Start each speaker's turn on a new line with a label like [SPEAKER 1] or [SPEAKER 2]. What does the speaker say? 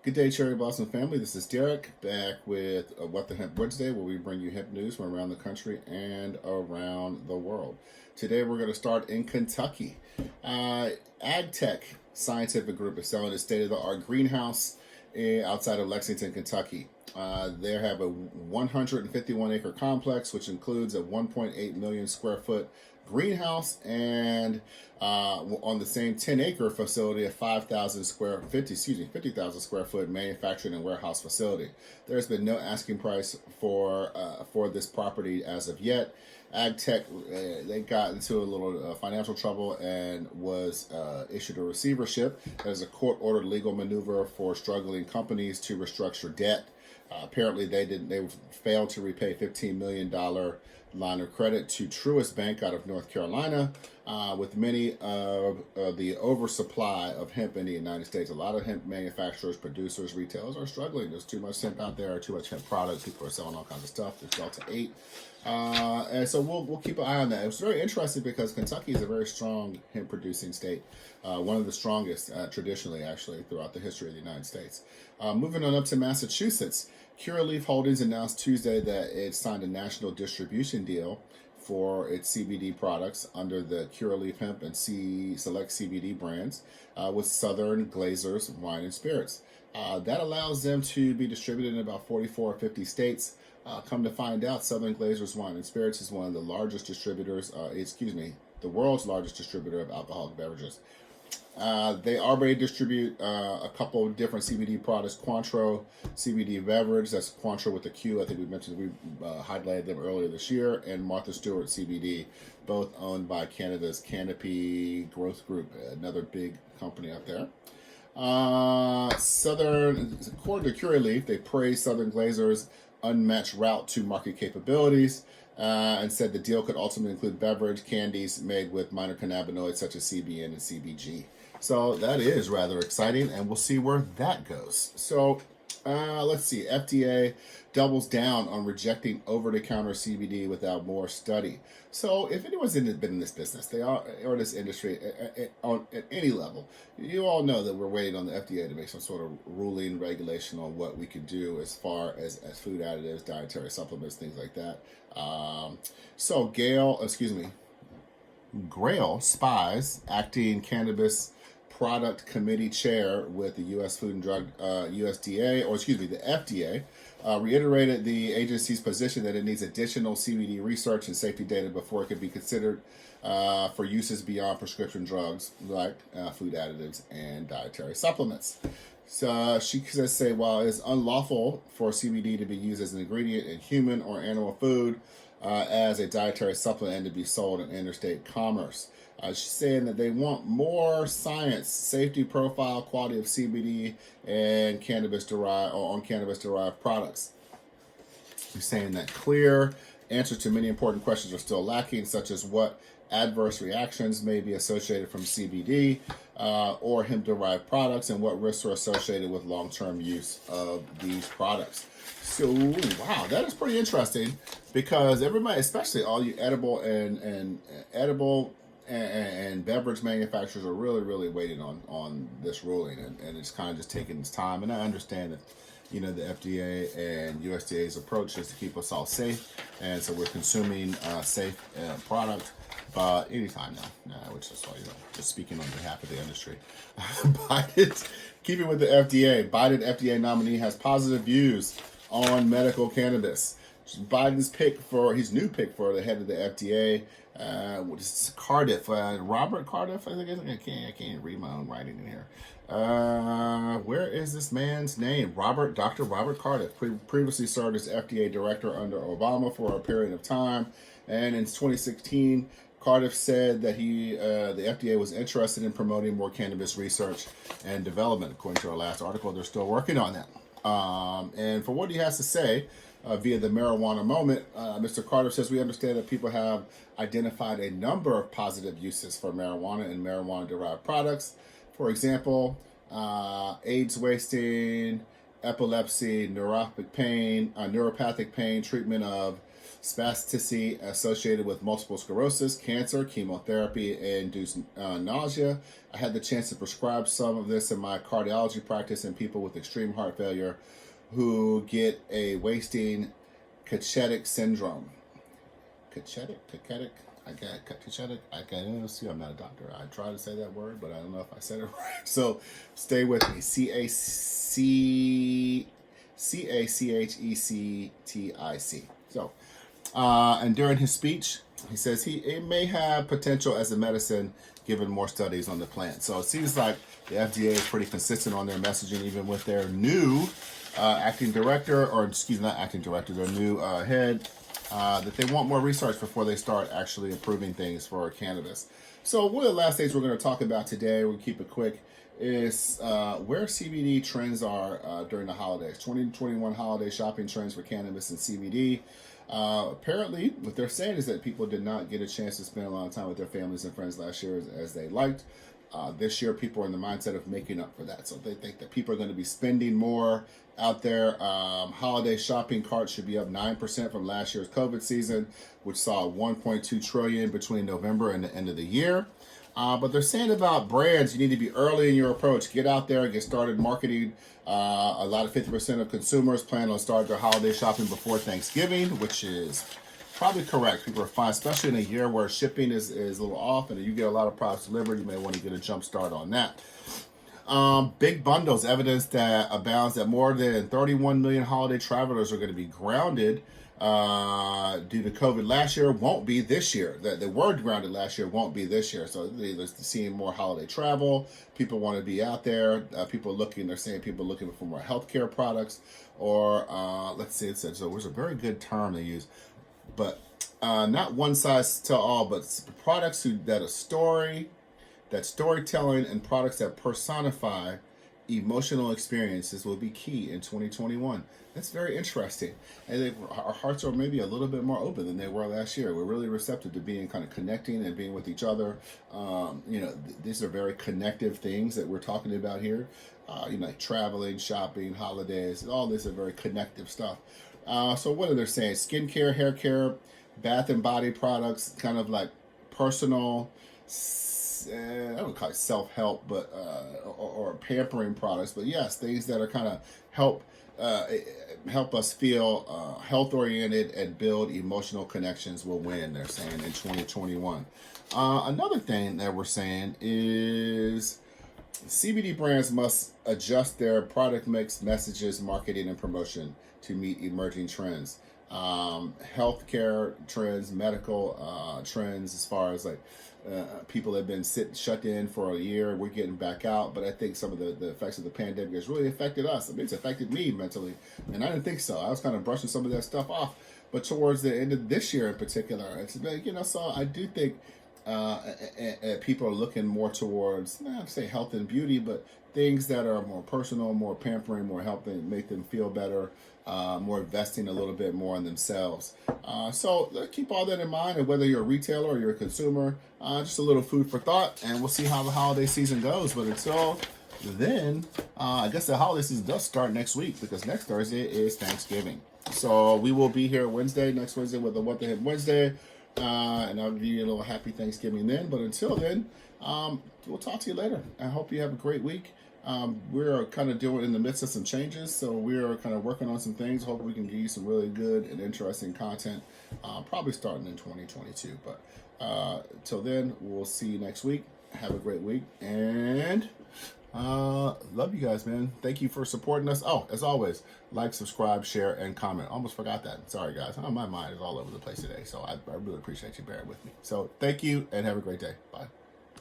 [SPEAKER 1] Good day, Cherry Blossom family. This is Derek back with What the Hemp Wednesday, where we bring you hemp news from around the country and around the world. Today, we're going to start in Kentucky. AgTech Scientific Group is selling a state-of-the-art greenhouse outside of Lexington, Kentucky. They have a 151-acre complex, which includes a 1.8 million square foot greenhouse and on the same 10-acre facility, a 50,000 square foot manufacturing and warehouse facility. There's been no asking price for this property as of yet. AgTech, they got into a little financial trouble and was issued a receivership. That is a court-ordered legal maneuver for struggling companies to restructure debt. Apparently, they failed to repay $15 million line of credit to Truist Bank out of North Carolina. With many of the oversupply of hemp in the United States, a lot of hemp manufacturers, producers, retailers are struggling. There's too much hemp out there, too much hemp products. People are selling all kinds of stuff. There's Delta 8. And so we'll keep an eye on that. It was very interesting because Kentucky is a very strong hemp producing state, one of the strongest traditionally, actually, throughout the history of the United States. Moving on up to Massachusetts, Curaleaf Holdings announced Tuesday that it signed a national distribution deal for its CBD products under the Curaleaf Hemp and Select CBD brands with Southern Glazers Wine and Spirits. That allows them to be distributed in about 44 or 50 states. Come to find out, Southern Glazers Wine and Spirits is one of the largest distributors, the world's largest distributor of alcoholic beverages. They already distribute a couple of different CBD products. Cointreau CBD beverage, that's Cointreau with a Q. I think we highlighted them earlier this year, and Martha Stewart CBD, both owned by Canada's Canopy Growth Group, another big company out there. According to Curaleaf, they praised Southern Glazer's unmatched route to market capabilities. And said the deal could ultimately include beverage candies made with minor cannabinoids such as CBN and CBG. So that is rather exciting, and we'll see where that goes. So let's see. FDA doubles down on rejecting over-the-counter CBD without more study. So if anyone's been in this business, or this industry at any level, you all know that we're waiting on the FDA to make some sort of ruling regulation on what we can do as far as food additives, dietary supplements, things like that. Grail Spies, acting cannabis product committee chair with the U.S. Food and Drug, the FDA, reiterated the agency's position that it needs additional CBD research and safety data before it could be considered for uses beyond prescription drugs like food additives and dietary supplements. So she says, while it's unlawful for CBD to be used as an ingredient in human or animal food as a dietary supplement and to be sold in interstate commerce. She's saying that they want more science, safety profile, quality of CBD, and cannabis-derived products. She's saying that clear answers to many important questions are still lacking, such as what adverse reactions may be associated from CBD or hemp-derived products, and what risks are associated with long-term use of these products. So, wow, that is pretty interesting because everybody, especially all you edible and beverage manufacturers, are really, really waiting on this ruling, and it's kind of just taking its time. And I understand that, the FDA and USDA's approach is to keep us all safe, and so we're consuming safe product. But anytime now, which is just speaking on behalf of the industry. Keeping with the FDA, Biden FDA nominee has positive views on medical cannabis. Biden's his new pick for the head of the FDA, which is Cardiff, Robert Cardiff. I think I can't read my own writing in here. Where is this man's name? Dr. Robert Cardiff previously served as FDA director under Obama for a period of time, and in 2016. Cardiff said that the FDA was interested in promoting more cannabis research and development. According to our last article, they're still working on that. And for what he has to say via the Marijuana Moment, Mr. Cardiff says, we understand that people have identified a number of positive uses for marijuana and marijuana-derived products. For example, AIDS wasting, epilepsy, neuropathic pain, treatment of spasticity associated with multiple sclerosis, cancer, chemotherapy, and induced nausea. I had the chance to prescribe some of this in my cardiology practice in people with extreme heart failure who get a wasting cachetic syndrome. Cachetic? See, I'm not a doctor. I try to say that word, but I don't know if I said it right. So stay with me. Cachectic. So, and during his speech, he says it may have potential as a medicine given more studies on the plant. So it seems like the FDA is pretty consistent on their messaging, even with their new acting director, or excuse me, not acting director, their new head, that they want more research before they start actually approving things for cannabis. So one of the last things we're going to talk about today, we'll keep it quick, is where CBD trends are during the holidays. 2021 holiday shopping trends for cannabis and CBD. Apparently, what they're saying is that people did not get a chance to spend a lot of time with their families and friends last year as they liked. This year, people are in the mindset of making up for that. So they think that people are going to be spending more out there. Holiday shopping carts should be up 9% from last year's COVID season, which saw $1.2 trillion between November and the end of the year. But they're saying about brands, you need to be early in your approach. Get out there, get started marketing. A lot of 50% of consumers plan on starting their holiday shopping before Thanksgiving, which is probably correct. People are fine, especially in a year where shipping is a little off, and if you get a lot of products delivered, you may want to get a jump start on that. Big bundles, evidence that abounds that more than 31 million holiday travelers are going to be grounded due to COVID last year, won't be this year. That they were grounded last year won't be this year. So they're seeing more holiday travel. People want to be out there. They're saying people looking for more healthcare products, or let's see, it said, so there's a very good term they use, but not one size to all, but products that storytelling and products that personify emotional experiences will be key in 2021. That's very interesting. And our hearts are maybe a little bit more open than they were last year. We're really receptive to being kind of connecting and being with each other. These are very connective things that we're talking about here. Like traveling, shopping, holidays, all this are very connective stuff. So what are they saying? Skincare, hair care, bath and body products, kind of like personal, I would call it self-help, but or pampering products. But yes, things that are kind of help us feel health-oriented and build emotional connections will win, they're saying, in 2021. Another thing that we're saying is CBD brands must adjust their product mix, messages, marketing, and promotion to meet emerging trends. Healthcare trends, medical trends, as far as like people have been shut in for a year. We're getting back out, but I think some of the effects of the pandemic has really affected us. I mean, it's affected me mentally, and I didn't think so. I was kind of brushing some of that stuff off, but towards the end of this year in particular, it's like, so I do think people are looking more towards, not say health and beauty, but things that are more personal, more pampering, more helping make them feel better, more investing a little bit more in themselves. So keep all that in mind, and whether you're a retailer or you're a consumer, just a little food for thought, and we'll see how the holiday season goes. But until then, I guess the holiday season does start next week, because next Thursday is Thanksgiving. So we will be here next Wednesday with the What the Heck Wednesday. And I'll give you a little happy Thanksgiving then. But until then, we'll talk to you later. I hope you have a great week. We're kind of in the midst of some changes, so we're kind of working on some things. Hope we can give you some really good and interesting content, probably starting in 2022. But till then, we'll see you next week. Have a great week, and love you guys, man. Thank you for supporting us. Oh, as always, like, subscribe, share, and comment. Almost forgot that. Sorry, guys. My mind is all over the place today, so I really appreciate you bearing with me. So thank you, and have a great day. Bye.